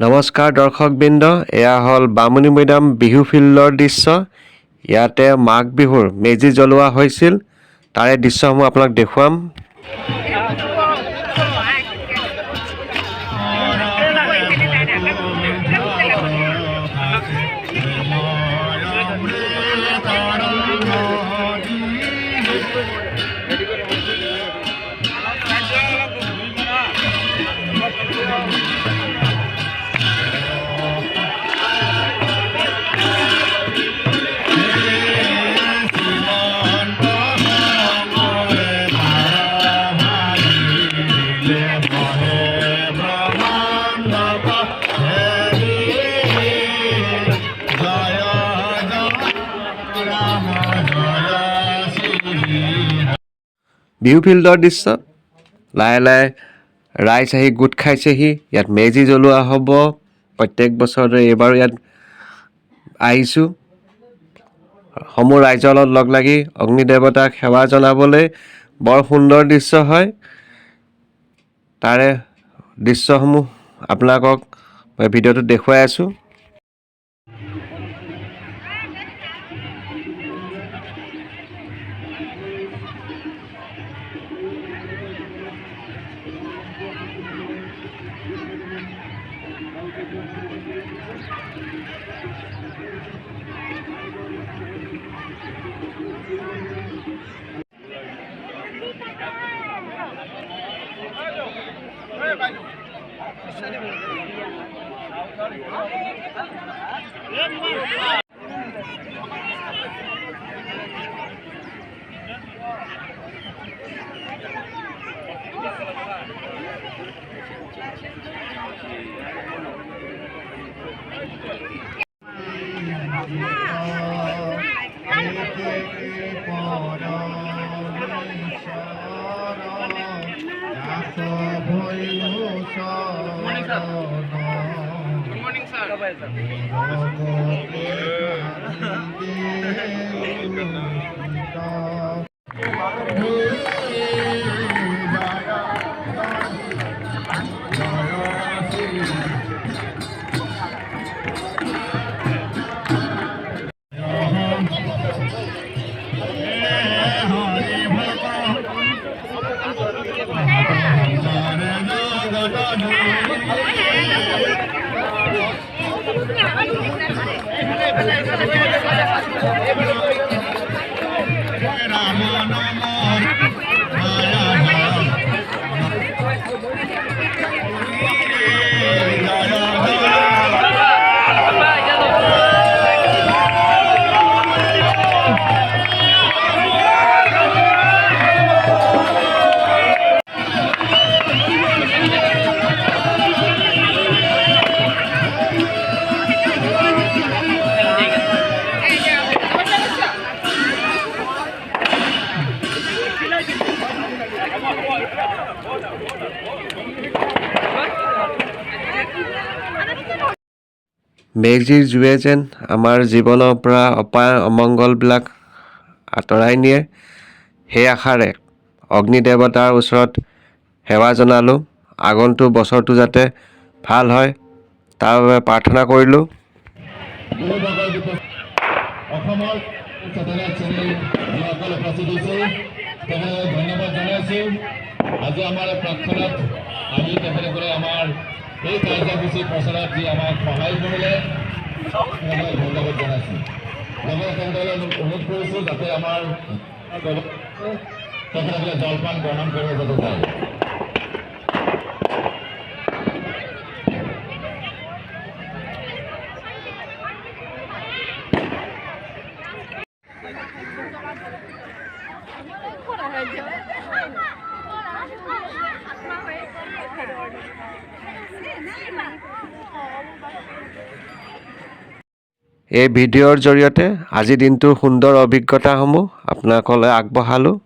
নমস্কাৰ দৰ্শকবৃন্দ, এয়া হ'ল বামুণী মৈদাম বিহু ফিল্ডৰ দৃশ্য। ইয়াতে মাঘ বিহুৰ মেজি জ্বলোৱা হৈছিল, তাৰে দৃশ্যসমূহ আপোনাক দেখুৱাম। বিহু ফিল্ডৰ দৃশ্য, লাহে লাহে ৰাইজ আহি গোট খাইছেহি। ইয়াত মেজি জ্বলোৱা হ'ব। প্ৰত্যেক বছৰতে এইবাৰো ইয়াত আহিছোঁ। সমূহ ৰাইজৰ লগত লগ লাগি অগ্নি দেৱতাক সেৱা জনাবলৈ বৰ সুন্দৰ দৃশ্য হয়। তাৰে দৃশ্যসমূহ আপোনালোকক মই ভিডিঅ'টোত দেখুৱাই আছোঁ। মেজিৰ জুয়ে যেন আমাৰ জীৱনৰ পৰা অপায় অমংগলবিলাক আঁতৰাই নিয়ে, সেই আশাৰে অগ্নি দেৱতাৰ ওচৰত সেৱা জনালোঁ। আগন্তুক বছৰটো যাতে ভাল হয় তাৰ বাবে প্ৰাৰ্থনা কৰিলোঁ। অসমৰ চেটেলাইট চেনেল যিসকল উপস্থিত হৈছে তেখেতক ধন্যবাদ জনাইছোঁ। আজি আমাৰ প্ৰাৰ্থনাত আহি তেখেতসকলে আমাৰ এই কাৰ্যসূচী প্ৰচাৰত যি আমাক সহায় কৰিলে তেখেতক ধন্যবাদ জনাইছোঁ। লগতে তেখেতসকলে অনুৰোধ কৰিছোঁ যাতে আমাৰ তেখেতসকলে জলপান গ্ৰহণ কৰিব যাতে যায়। এই ভিডিঅ'ৰ জৰিয়তে আজিৰ দিনটোৰ সুন্দৰ অভিজ্ঞতাসমূহ আপোনালোকলৈ আগবঢ়ালোঁ।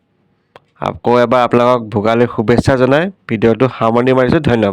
আকৌ এবাৰ আপোনালোকক ভোগালীৰ শুভেচ্ছা জনাই ভিডিঅ'টো সামৰণি মাৰিছোঁ। ধন্যবাদ।